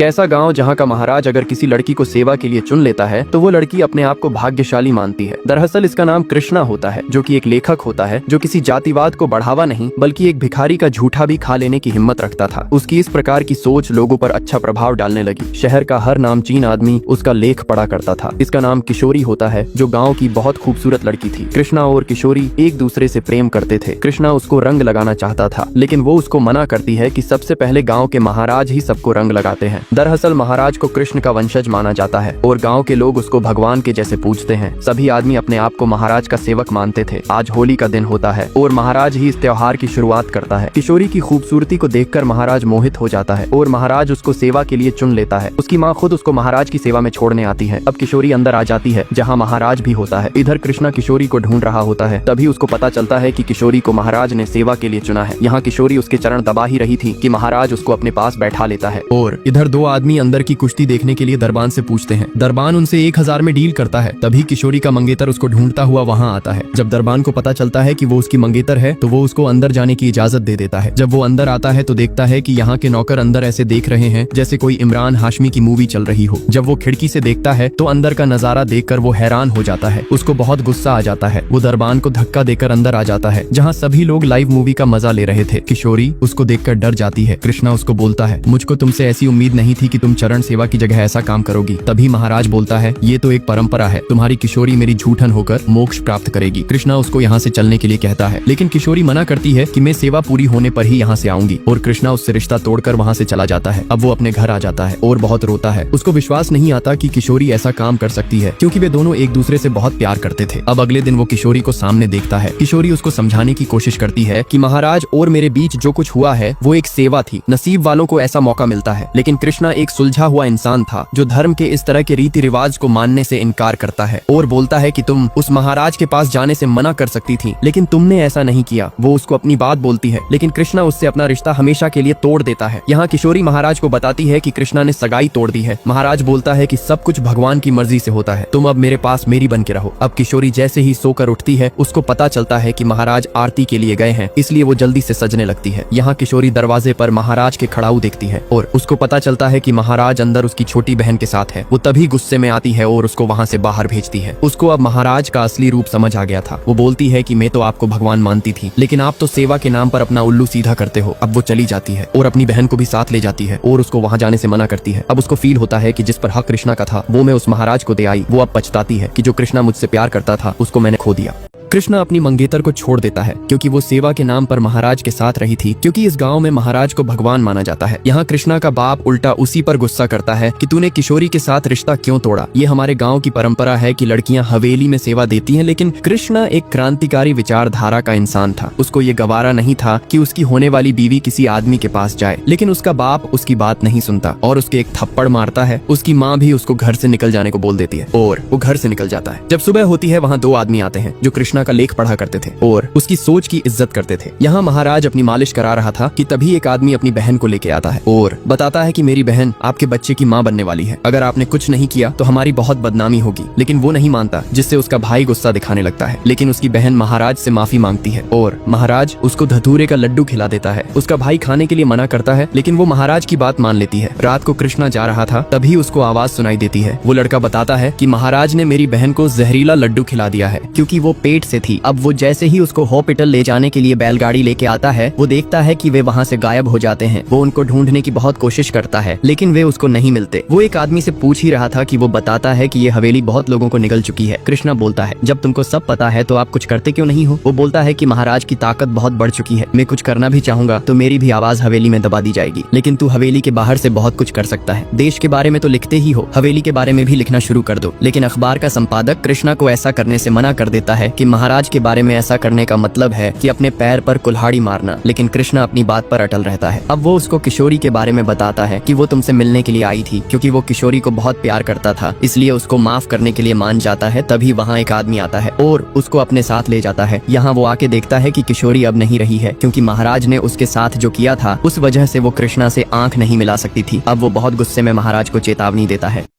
कैसा गांव जहां का महाराज अगर किसी लड़की को सेवा के लिए चुन लेता है तो वो लड़की अपने आप को भाग्यशाली मानती है। दरअसल इसका नाम कृष्णा होता है, जो कि एक लेखक होता है जो किसी जातिवाद को बढ़ावा नहीं बल्कि एक भिखारी का झूठा भी खा लेने की हिम्मत रखता था। उसकी इस प्रकार की सोच लोगों पर अच्छा प्रभाव डालने लगी। शहर का हर नामचीन आदमी उसका लेख पढ़ा करता था। इसका नाम किशोरी होता है, जो गाँव की बहुत खूबसूरत लड़की थी। कृष्णा और किशोरी एक दूसरे से प्रेम करते थे। कृष्णा उसको रंग लगाना चाहता था, लेकिन वो उसको मना करती है कि सबसे पहले गाँव के महाराज ही सबको रंग लगाते हैं। दरअसल महाराज को कृष्ण का वंशज माना जाता है और गांव के लोग उसको भगवान के जैसे पूजते हैं। सभी आदमी अपने आप को महाराज का सेवक मानते थे। आज होली का दिन होता है और महाराज ही इस त्योहार की शुरुआत करता है। किशोरी की खूबसूरती को देखकर महाराज मोहित हो जाता है और महाराज उसको सेवा के लिए चुन लेता है। उसकी माँ खुद उसको महाराज की सेवा में छोड़ने आती है। अब किशोरी अंदर आ जाती है जहाँ महाराज भी होता है। इधर कृष्णा किशोरी को ढूंढ रहा होता है। तभी उसको पता चलता है कि किशोरी को महाराज ने सेवा के लिए चुना है। यहाँ किशोरी उसके चरण दबा ही रही थी कि महाराज उसको अपने पास बैठा लेता है और इधर दो आदमी अंदर की कुश्ती देखने के लिए दरबान से पूछते हैं। दरबान उनसे 1000 में डील करता है। तभी किशोरी का मंगेतर उसको ढूंढता हुआ वहाँ आता है। जब दरबान को पता चलता है कि वो उसकी मंगेतर है तो वो उसको अंदर जाने की इजाजत दे देता है। जब वो अंदर आता है तो देखता है कि यहाँ के नौकर अंदर ऐसे देख रहे हैं जैसे कोई इमरान हाशमी की मूवी चल रही हो। जब वो खिड़की से देखता है तो अंदर का नजारा देखकर वो हैरान हो जाता है। उसको बहुत गुस्सा आ जाता है। वो दरबान को धक्का देकर अंदर आ जाता है जहाँ सभी लोग लाइव मूवी का मजा ले रहे थे। किशोरी उसको देखकर डर जाती है। कृष्णा उसको बोलता है, मुझको तुमसे ऐसी उम्मीद नहीं थी कि तुम चरण सेवा की जगह ऐसा काम करोगी। तभी महाराज बोलता है, ये तो एक परंपरा है, तुम्हारी किशोरी मेरी झूठन होकर मोक्ष प्राप्त करेगी। कृष्णा उसको यहाँ से चलने के लिए कहता है, लेकिन किशोरी मना करती है कि मैं सेवा पूरी होने पर ही यहाँ से आऊंगी और कृष्णा उससे रिश्ता तोड़कर वहाँ से चला जाता है। अब वो अपने घर आ जाता है और बहुत रोता है। उसको विश्वास नहीं आता कि किशोरी ऐसा काम कर सकती है, क्योंकि वे दोनों एक दूसरे से बहुत प्यार करते थे। अब अगले दिन वो किशोरी को सामने देखता है। किशोरी उसको समझाने की कोशिश करती है कि महाराज और मेरे बीच जो कुछ हुआ है वो एक सेवा थी। नसीब वालों को ऐसा मौका मिलता है। लेकिन कृष्णा एक सुलझा हुआ इंसान था जो धर्म के इस तरह के रीति रिवाज को मानने से इनकार करता है और बोलता है कि तुम उस महाराज के पास जाने से मना कर सकती थी, लेकिन तुमने ऐसा नहीं किया। वो उसको अपनी बात बोलती है, लेकिन कृष्णा उससे अपना रिश्ता हमेशा के लिए तोड़ देता है। यहाँ किशोरी महाराज को बताती है कि कृष्णा ने सगाई तोड़ दी है। महाराज बोलता है कि सब कुछ भगवान की मर्जी से होता है, तुम अब मेरे पास मेरी बन के रहो। अब किशोरी जैसे ही सोकर उठती है उसको पता चलता है कि महाराज आरती के लिए गए हैं, इसलिए वो जल्दी से सजने लगती है। यहाँ किशोरी दरवाजे पर महाराज के खड़ाऊ देखती है और उसको पता चलता है कि महाराज अंदर उसकी छोटी बहन के साथ है। वो तभी गुस्से में आती है और उसको वहाँ से बाहर भेजती है। उसको अब महाराज का असली रूप समझ आ गया था। वो बोलती है कि मैं तो आपको भगवान मानती थी, लेकिन आप तो सेवा के नाम पर अपना उल्लू सीधा करते हो। अब वो चली जाती है और अपनी बहन को भी साथ ले जाती है और उसको वहाँ जाने से मना करती है। अब उसको फील होता है कि जिस पर हक कृष्णा का था वो मैं उस महाराज को दे आई। वो अब पछताती है कि जो कृष्णा मुझसे प्यार करता था उसको मैंने खो दिया। कृष्णा अपनी मंगेतर को छोड़ देता है क्योंकि वो सेवा के नाम पर महाराज के साथ रही थी, क्योंकि इस गांव में महाराज को भगवान माना जाता है। यहाँ कृष्णा का बाप उल्टा उसी पर गुस्सा करता है कि तूने किशोरी के साथ रिश्ता क्यों तोड़ा। ये हमारे गांव की परंपरा है कि लड़कियां हवेली में सेवा देती हैं, लेकिन कृष्णा एक क्रांतिकारी विचारधारा का इंसान था। उसको ये गवारा नहीं था कि उसकी होने वाली बीवी किसी आदमी के पास जाए, लेकिन उसका बाप उसकी बात नहीं सुनता और उसके एक थप्पड़ मारता है। उसकी माँ भी उसको घर से निकल जाने को बोल देती है और वो घर से निकल जाता है। जब सुबह होती है वहाँ दो आदमी आते हैं जो कृष्णा का लेख पढ़ा करते थे और उसकी सोच की इज्जत करते थे। यहाँ महाराज अपनी मालिश करा रहा था कि तभी एक आदमी अपनी बहन को लेके आता है और बताता है कि मेरी बहन आपके बच्चे की माँ बनने वाली है। अगर आपने कुछ नहीं किया तो हमारी बहुत बदनामी होगी। लेकिन वो नहीं मानता, जिससे उसका भाई गुस्सा दिखाने लगता है। लेकिन उसकी बहन महाराज से माफी मांगती है और महाराज उसको धतूरे का लड्डू खिला देता है। उसका भाई खाने के लिए मना करता है, लेकिन वो महाराज की बात मान लेती है। रात को कृष्णा जा रहा था, तभी उसको आवाज सुनाई देती है। वो लड़का बताता है कि महाराज ने मेरी बहन को जहरीला लड्डू खिला दिया है क्योंकि वो पेट से थी। अब वो जैसे ही उसको हॉस्पिटल ले जाने के लिए बैलगाड़ी लेके आता है, वो देखता है कि वे वहाँ से गायब हो जाते हैं। वो उनको ढूंढने की बहुत कोशिश करता है, लेकिन वे उसको नहीं मिलते। वो एक आदमी से पूछ ही रहा था कि वो बताता है कि ये हवेली बहुत लोगों को निगल चुकी है। कृष्णा बोलता है, जब तुमको सब पता है तो आप कुछ करते क्यों नहीं हो। वो बोलता है कि महाराज की ताकत बहुत बढ़ चुकी है, मैं कुछ करना भी चाहूंगा तो मेरी भी आवाज हवेली में दबा दी जाएगी, लेकिन तू हवेली के बाहर से बहुत कुछ कर सकता है। देश के बारे में तो लिखते ही हो, हवेली के बारे में भी लिखना शुरू कर दो। लेकिन अखबार का संपादक कृष्णा को ऐसा करने से मना कर देता है कि महाराज के बारे में ऐसा करने का मतलब है कि अपने पैर पर कुल्हाड़ी मारना। लेकिन कृष्णा अपनी बात पर अटल रहता है। अब वो उसको किशोरी के बारे में बताता है कि वो तुमसे मिलने के लिए आई थी क्योंकि वो किशोरी को बहुत प्यार करता था, इसलिए उसको माफ करने के लिए मान जाता है। तभी वहाँ एक आदमी आता है और उसको अपने साथ ले जाता है। यहाँ वो आके देखता है कि किशोरी अब नहीं रही है, क्योंकि महाराज ने उसके साथ जो किया था उस वजह से वो कृष्णा से आंख नहीं मिला सकती थी। अब वो बहुत गुस्से में महाराज को चेतावनी देता है।